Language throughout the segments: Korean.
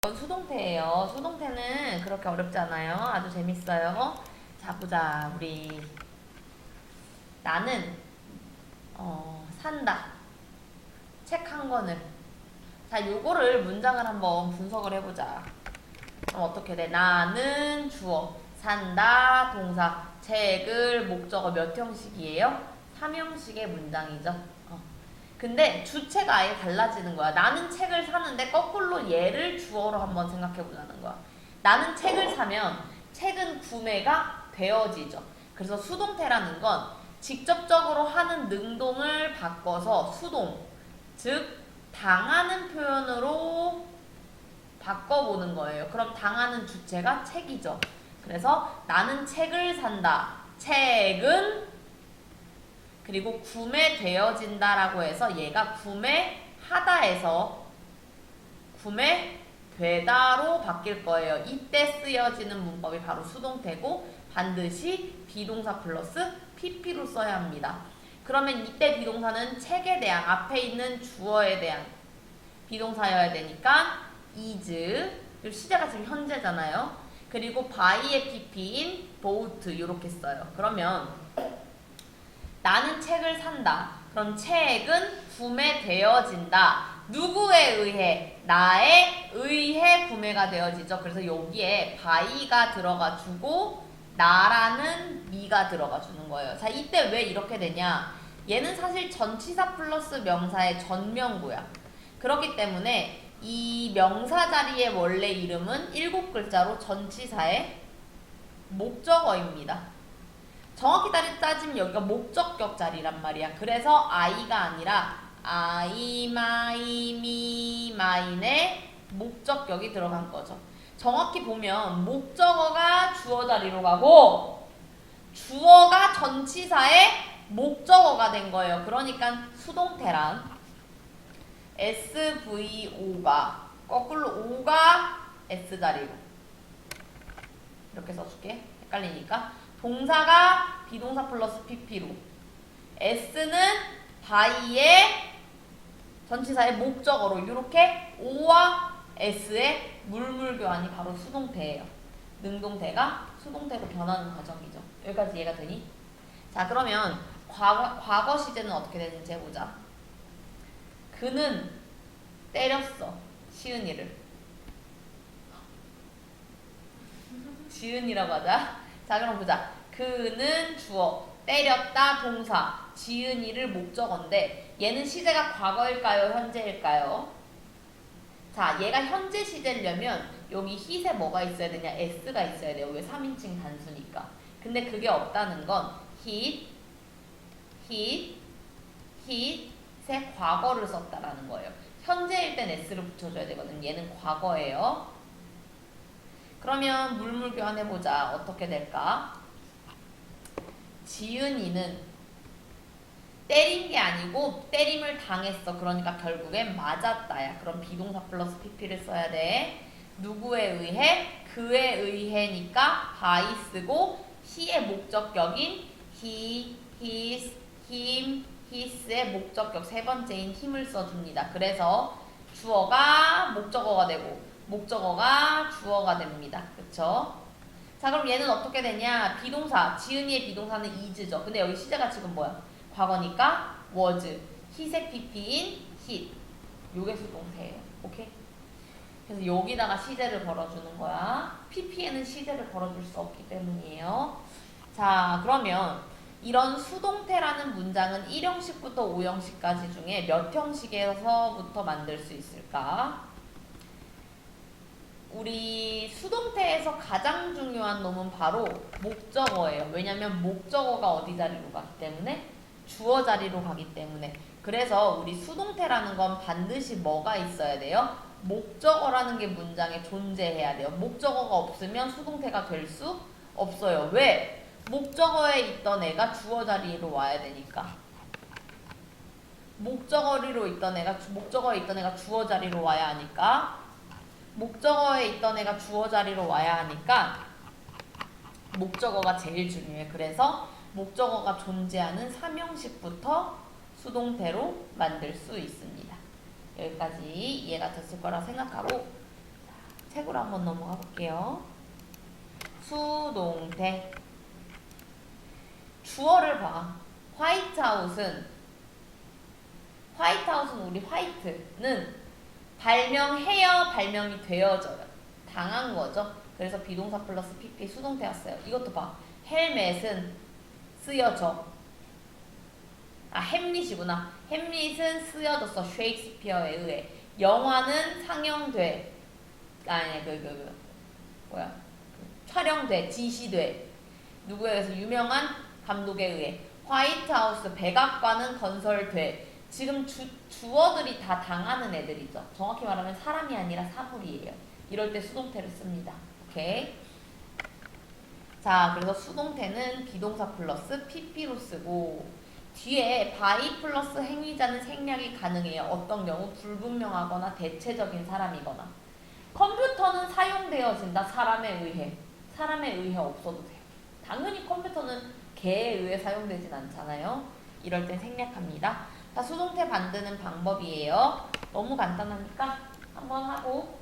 이건 수동태예요. 수동태는 그렇게 어렵지 않아요. 아주 재밌어요. 자, 보자. 우리 나는 산다. 책 한 권을. 자, 요거를 문장을 한번 분석을 해보자. 그럼 어떻게 돼? 나는 주어, 산다 동사, 책을 목적어 몇 형식이에요? 3형식의 문장이죠. 근데 주체가 아예 달라지는 거야. 나는 책을 사는데 거꾸로 얘를 주어로 한번 생각해 보자는 거야. 나는 책을 사면 책은 구매가 되어지죠. 그래서 수동태라는 건 직접적으로 하는 능동을 바꿔서 수동, 즉 당하는 표현으로 바꿔보는 거예요. 그럼 당하는 주체가 책이죠. 그래서 나는 책을 산다. 책은 그리고 구매되어진다라고 해서 얘가 구매하다에서 구매되다로 바뀔 거예요. 이때 쓰여지는 문법이 바로 수동태고 반드시 비동사 플러스 pp로 써야 합니다. 그러면 이때 비동사는 책에 대한 앞에 있는 주어에 대한 비동사여야 되니까 is, 그리고 시제가 지금 현재잖아요. 그리고 by의 pp인 bought 이렇게 써요. 그러면 나는 책을 산다. 그럼 책은 구매되어진다. 누구에 의해? 나에 의해 구매가 되어지죠. 그래서 여기에 by가 들어가주고 나라는 me가 들어가주는 거예요. 자, 이때 왜 이렇게 되냐? 얘는 사실 전치사 플러스 명사의 전명구야. 그렇기 때문에 이 명사 자리의 원래 이름은 7글자로 전치사의 목적어입니다. 정확히 따지면 여기가 목적격 자리란 말이야. 그래서 I가 아니라 I, my, me, mine의 목적격이 들어간 거죠. 정확히 보면 목적어가 주어 자리로 가고 주어가 전치사의 목적어가 된 거예요. 그러니까 수동태란 SVO가 거꾸로 O가 S 자리로 이렇게 써줄게. 헷갈리니까 동사가 비동사 플러스 pp로 S는 by의 전치사의 목적어로 이렇게 O와 S의 물물교환이 바로 수동태예요. 능동태가 수동태로 변하는 과정이죠. 여기까지 이해가 되니? 자, 그러면 과거 시제는 어떻게 되는지 해보자. 그는 때렸어. 시은이를. 지은이라고 하자. 자, 그럼 보자. 그는 주어, 때렸다 동사, 지은이를 목적어인데 얘는 시제가 과거일까요? 현재일까요? 자, 얘가 현재 시제려면 여기 hit에 뭐가 있어야 되냐? s가 있어야 돼요. 왜? 3인칭 단수니까. 근데 그게 없다는 건 hit의 과거를 썼다라는 거예요. 현재일 땐 s를 붙여줘야 되거든. 얘는 과거예요. 그러면 물물 교환해보자. 어떻게 될까? 지은이는 때린 게 아니고 때림을 당했어. 그러니까 결국엔 맞았다야. 그럼 비동사 플러스 pp를 써야 돼. 누구에 의해? 그에 의해니까 by 쓰고 he의 목적격인 he, his, him, his의 목적격 세 번째인 힘을 써줍니다. 그래서 주어가 목적어가 되고 목적어가 주어가 됩니다. 그쵸? 자, 그럼 얘는 어떻게 되냐? 비동사, 지은이의 비동사는 is죠. 근데 여기 시제가 지금 뭐야? 과거니까 was, hit의 pp인 hit. 요게 수동태예요. 오케이? 그래서 여기다가 시제를 걸어주는 거야. pp에는 시제를 걸어줄 수 없기 때문이에요. 자, 그러면 이런 수동태라는 문장은 1형식부터 5형식까지 중에 몇 형식에서부터 만들 수 있을까? 우리 수동태에서 가장 중요한 놈은 바로 목적어예요. 왜냐면 목적어가 어디 자리로 가기 때문에? 주어 자리로 가기 때문에. 그래서 우리 수동태라는 건 반드시 뭐가 있어야 돼요? 목적어라는 게 문장에 존재해야 돼요. 목적어가 없으면 수동태가 될 수 없어요. 왜? 목적어에 있던 애가 주어 자리로 와야 되니까. 목적어에 있던 애가 주어 자리로 와야 하니까. 목적어에 있던 애가 주어 자리로 와야 하니까 목적어가 제일 중요해. 그래서 목적어가 존재하는 3형식부터 수동태로 만들 수 있습니다. 여기까지 이해가 됐을 거라 생각하고 책으로 한번 넘어가 볼게요. 수동태. 주어를 봐. 화이트하우스는 우리 화이트는 발명해요, 발명이 되어져요. 당한 거죠. 그래서 비동사 플러스 PP 수동태였어요. 이것도 봐. 헬멧은 쓰여져. 햄릿이구나. 햄릿은 쓰여졌어. 셰익스피어에 의해. 영화는 상영돼. 촬영돼. 지시돼. 누구에 의해서? 유명한 감독에 의해. 화이트하우스 백악관은 건설돼. 지금 주어들이 다 당하는 애들이죠. 정확히 말하면 사람이 아니라 사물이에요. 이럴 때 수동태를 씁니다. 오케이? 자, 그래서 수동태는 비동사 플러스 PP로 쓰고 뒤에 by 플러스 행위자는 생략이 가능해요. 어떤 경우? 불분명하거나 대체적인 사람이거나. 컴퓨터는 사용되어진다. 사람에 의해. 사람에 의해 없어도 돼요. 당연히 컴퓨터는 개에 의해 사용되진 않잖아요. 이럴 땐 생략합니다. 자, 수동태 만드는 방법이에요. 너무 간단하니까 한번 하고.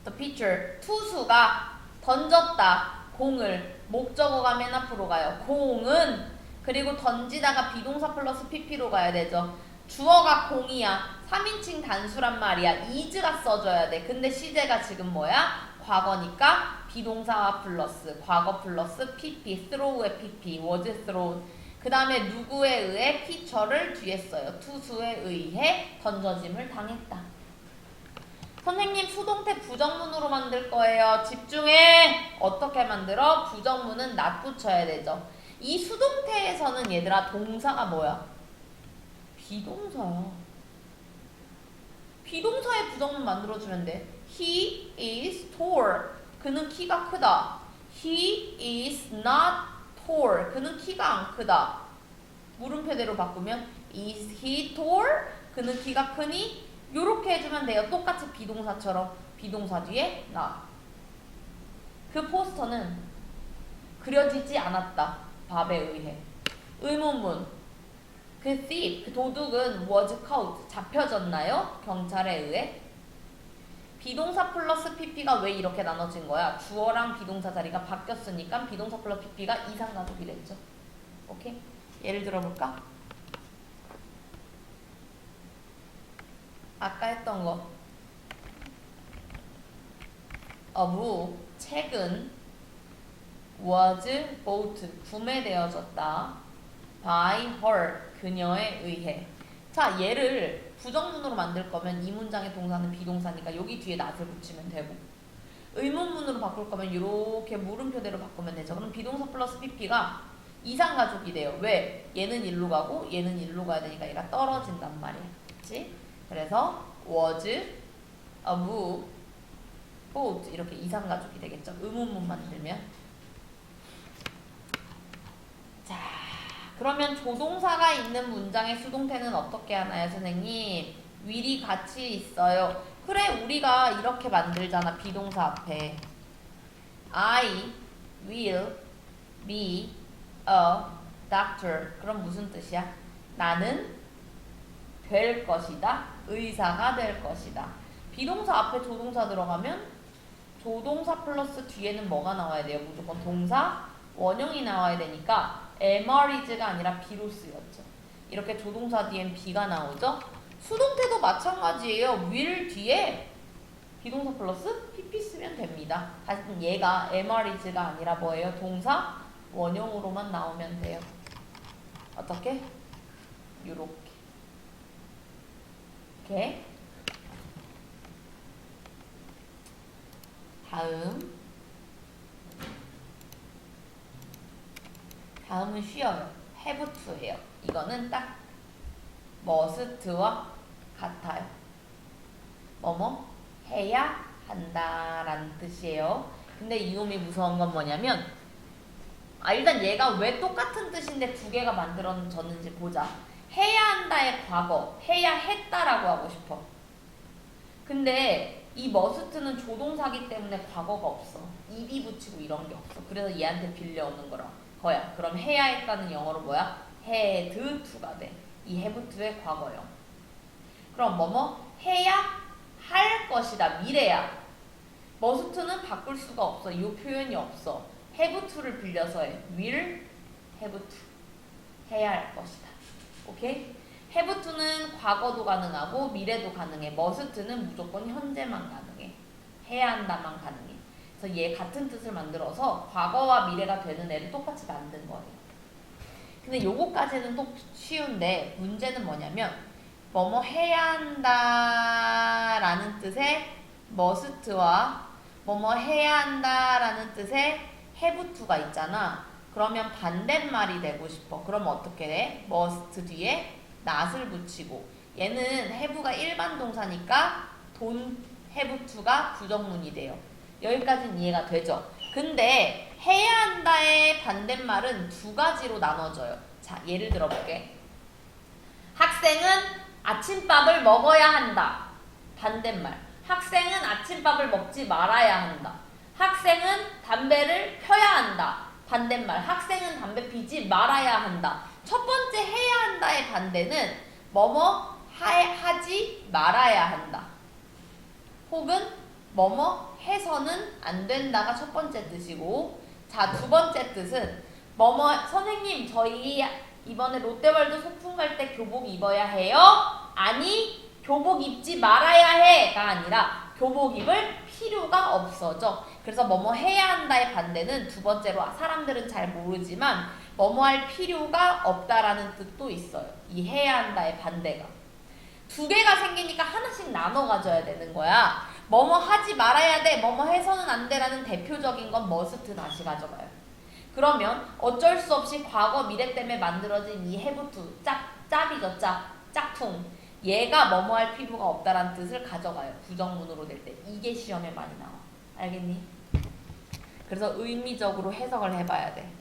The pitcher. 투수가 던졌다. 공을. 목적어가 맨 앞으로 가요. 공은. 그리고 던지다가 비동사 플러스 PP로 가야 되죠. 주어가 공이야. 3인칭 단수란 말이야. is가 써줘야 돼. 근데 시제가 지금 뭐야? 과거니까 비동사와 플러스 과거 플러스 PP, throw의 PP, was thrown. 그 다음에 누구에 의해 피처를 뒤에 써요. 투수에 의해 던져짐을 당했다. 선생님 수동태 부정문으로 만들 거예요. 집중해. 어떻게 만들어? 부정문은 not 붙여야 되죠. 이 수동태에서는 얘들아 동사가 뭐야? 비동사야. 비동사의 부정문 만들어주면 돼. He is tall. 그는 키가 크다. He is not tall. 그는 키가 안 크다. 물음표대로 바꾸면 is he tall? 그는 키가 크니? 요렇게 해주면 돼요. 똑같이 비동사처럼. 비동사 뒤에 not. 그 포스터는 그려지지 않았다. 밥에 의해. 의문문. 그 thief, 그 도둑은 was caught. 잡혀졌나요? 경찰에 의해. 비동사 플러스 PP가 왜 이렇게 나눠진 거야? 주어랑 비동사 자리가 바뀌었으니까 비동사 플러스 PP가 이상가족이 됐죠. 오케이? 예를 들어볼까? 아까 했던 거. A book, 책은 was bought, 구매되어졌다. by her, 그녀에 의해. 자, 얘를 부정문으로 만들 거면 이 문장의 동사는 비동사니까 여기 뒤에 not을 붙이면 되고, 의문문으로 바꿀 거면 이렇게 물음표대로 바꾸면 되죠. 그럼 비동사 플러스 PP가 이상가족이 돼요. 왜? 얘는 일로 가고 얘는 일로 가야 되니까 얘가 떨어진단 말이야. 그치? 그래서 was a book bought 이렇게 이상가족이 되겠죠. 의문문 만들면. 자, 그러면 조동사가 있는 문장의 수동태는 어떻게 하나요, 선생님? will이 같이 있어요. 그래, 우리가 이렇게 만들잖아. 비동사 앞에 I will be a doctor. 그럼 무슨 뜻이야? 나는 될 것이다. 의사가 될 것이다. 비동사 앞에 조동사 들어가면 조동사 플러스 뒤에는 뭐가 나와야 돼요? 무조건 동사 원형이 나와야 되니까 MR이즈가 아니라 B로 쓰였죠. 이렇게 조동사 뒤엔 B가 나오죠. 수동태도 마찬가지예요. will 뒤에 비동사 플러스 PP 쓰면 됩니다. 하여튼 얘가 MR이즈가 아니라 뭐예요? 동사 원형으로만 나오면 돼요. 어떻게? 요렇게. 이렇게. 다음은 쉬어요. have to예요. 이거는 딱 must와 같아요. 뭐뭐 해야 한다라는 뜻이에요. 근데 이놈이 무서운 건 뭐냐면 일단 얘가 왜 똑같은 뜻인데 두 개가 만들어졌는지 보자. 해야 한다의 과거, 해야 했다라고 하고 싶어. 근데 이 must는 조동사기 때문에 과거가 없어. 입이 붙이고 이런 게 없어. 그래서 얘한테 빌려오는 거야. 그럼 해야 했다는 영어로 뭐야? had to가 돼. 이 have to의 과거형. 그럼 뭐뭐 해야 할 것이다. 미래야. must는 바꿀 수가 없어. 이 표현이 없어. have to를 빌려서 해. will have to. 해야 할 것이다. 오케이? have to는 과거도 가능하고 미래도 가능해. must는 무조건 현재만 가능해. 해야 한다만 가능해. 그래서 얘 같은 뜻을 만들어서 과거와 미래가 되는 애를 똑같이 만든 거예요. 근데 요거까지는 또 쉬운데 문제는 뭐냐면 뭐뭐 해야 한다라는 뜻의 must와 뭐뭐 해야 한다라는 뜻의 have to가 있잖아. 그러면 반대말이 되고 싶어. 그럼 어떻게 돼? must 뒤에 not을 붙이고 얘는 have가 일반 동사니까 don't have to가 부정문이 돼요. 여기까지는 이해가 되죠? 근데 해야 한다의 반대말은 두 가지로 나눠져요. 자, 예를 들어볼게. 학생은 아침밥을 먹어야 한다. 반대말. 학생은 아침밥을 먹지 말아야 한다. 학생은 담배를 펴야 한다. 반대말. 학생은 담배 피지 말아야 한다. 첫 번째 해야 한다의 반대는 뭐뭐 하지 말아야 한다. 혹은 뭐뭐 해서는 안 된다가 첫 번째 뜻이고, 자, 두 번째 뜻은 뭐뭐 선생님 저희 이번에 롯데월드 소풍 갈 때 교복 입어야 해요? 아니 교복 입지 말아야 해가 아니라 교복 입을 필요가 없어져. 그래서 뭐뭐 해야 한다의 반대는 두 번째로 사람들은 잘 모르지만 뭐뭐 할 필요가 없다라는 뜻도 있어요. 이 해야 한다의 반대가. 두 개가 생기니까 하나씩 나눠 가져야 되는 거야. 뭐뭐 하지 말아야 돼, 뭐뭐 해서는 안 돼라는 대표적인 건 must not이 가져가요. 그러면 어쩔 수 없이 과거 미래 때문에 만들어진 이 have to, 짭이죠, 짝퉁. 얘가 뭐뭐 할 필요가 없다라는 뜻을 가져가요. 부정문으로 될 때. 이게 시험에 많이 나와. 알겠니? 그래서 의미적으로 해석을 해봐야 돼.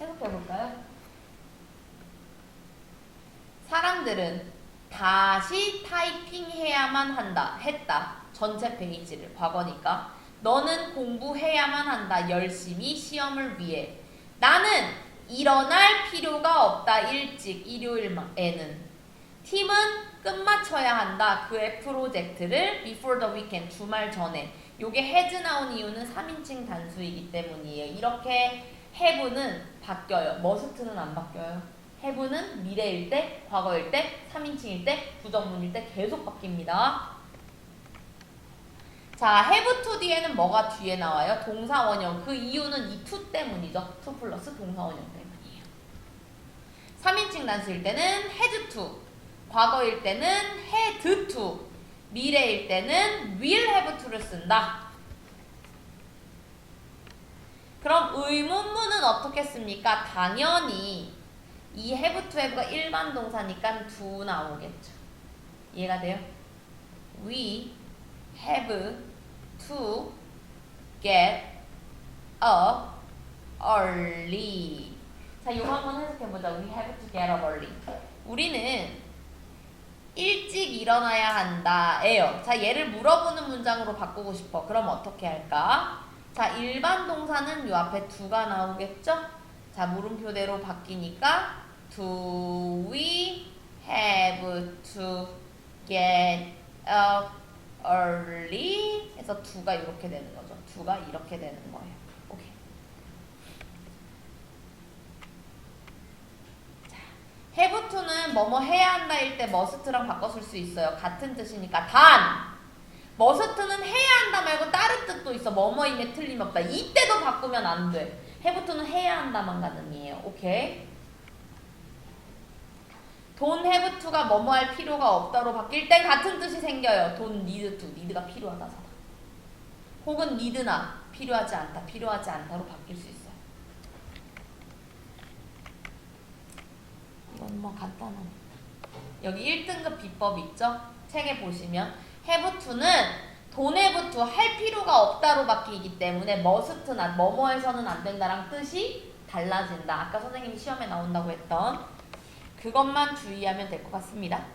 해석해볼까요? 사람들은 다시 타이핑해야만 한다. 했다. 전체 페이지를. 과거니까. 너는 공부해야만 한다. 열심히 시험을 위해. 나는 일어날 필요가 없다. 일찍 일요일에는. 팀은 끝마쳐야 한다. 그의 프로젝트를 before the weekend. 주말 전에. 요게 has 나온 이유는 3인칭 단수이기 때문이에요. 이렇게 have는 바뀌어요. must는 안 바뀌어요. have는 미래일 때, 과거일 때, 3인칭일 때, 부정문일 때 계속 바뀝니다. 자, have to 뒤에는 뭐가 뒤에 나와요? 동사 원형. 그 이유는 이 to 때문이죠. to 플러스 동사 원형 때문이에요. 3인칭 단수일 때는 has to, 과거일 때는 had to, 미래일 때는 will have to를 쓴다. 그럼 의문문은 어떻게 씁니까? 당연히 이 have to have가 일반 동사니까 do 나오겠죠. 이해가 돼요? We have to get up early. 자, 이거 한번 해석해보자. We have to get up early. 우리는 일찍 일어나야 한다 에요. 자, 얘를 물어보는 문장으로 바꾸고 싶어. 그럼 어떻게 할까? 자, 일반 동사는 요 앞에 do가 나오겠죠? 자, 물음표대로 바뀌니까 Do we have to get up early? 해서 do가 이렇게 되는 거죠. do가 이렇게 되는 거예요. 오케이. 자, have to는 뭐뭐 해야 한다일 때 must랑 바꿔 쓸 수 있어요. 같은 뜻이니까. 단! must는 해야 한다 말고 다른 뜻도 있어. 뭐뭐임에 틀림없다. 이때도 바꾸면 안 돼. have to는 해야 한다만 가능해요. 오케이? don't have to가 뭐뭐 할 필요가 없다로 바뀔 땐 같은 뜻이 생겨요. don't need to, need가 필요하다잖아. 혹은 need나 필요하지 않다, 필요하지 않다로 바뀔 수 있어요. 이건 뭐 간단한. 여기 1등급 비법 있죠? 책에 보시면 have to는 don't have to 할 필요가 없다로 바뀌기 때문에 must나 뭐뭐해서는 안 된다랑 뜻이 달라진다. 아까 선생님이 시험에 나온다고 했던 그것만 주의하면 될 것 같습니다.